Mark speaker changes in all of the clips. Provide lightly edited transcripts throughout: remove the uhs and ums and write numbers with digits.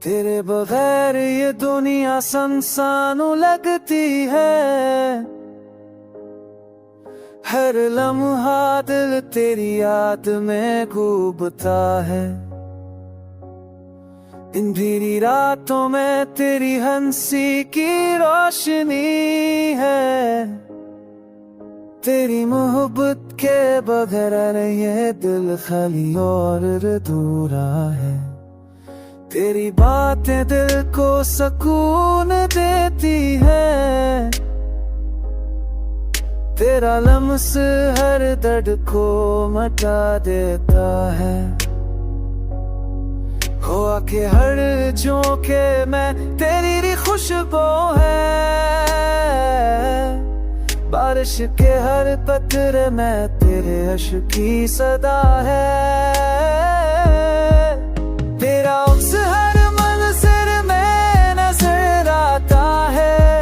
Speaker 1: तेरे बगैर ये दुनिया संसानु लगती है। हर लम्हा दिल तेरी याद में डूबता है। इन भीरी रातों में तेरी हंसी की रोशनी है। तेरी मोहब्बत के बगैर ये दिल खाली और अधूरा है। तेरी बातें दिल को सुकून देती है। तेरा लम्स हर दर्द को मिटा देता है। हो आके हर झोंके में तेरी खुशबू है। बारिश के हर कतरे में तेरे अश्क की सदा है। तेरा उस हर मंज़र में नजर आता है।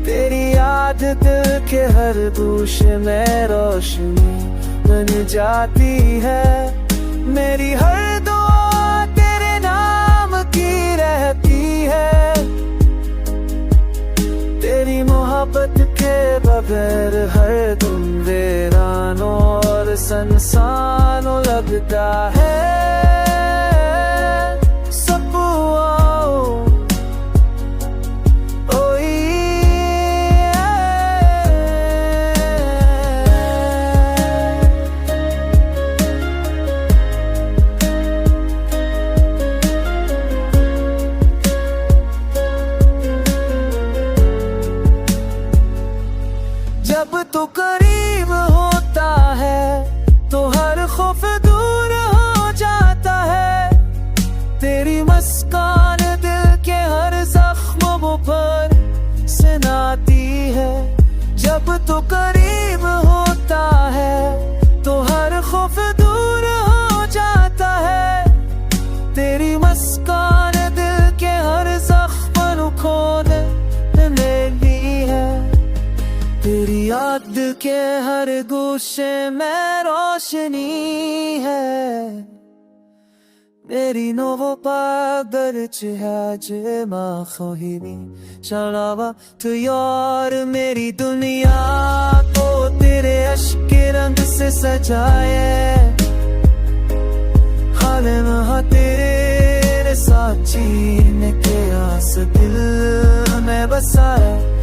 Speaker 1: तेरी याद दिल के हर गूशे में रोशनी बन जाती है। मेरी हर दुआ तेरे नाम की रहती है। तेरी मोहब्बत के बगैर हर दिन वीरान और सुनसान लगता है। जब तू करीब होता है तो हर खौफ दूर हो जाता है। तेरी मुस्कान दिल के हर जख्मों पर सुनाती है। जब तू करीब होता है तो हर खौफ दूर हो जाता है। तेरी मुस्कान दिल के हर जख्म खोल लेती है। तेरी याद के हर गोशे में रोशनी है। मेरी नोवो पागर चिहाजे माँ खोहिनी चलावा तू यार। मेरी दुनिया को तेरे अश्क के रंग से सजाए। खाले में तेरे साथ जीने के आस दिल में बसाए।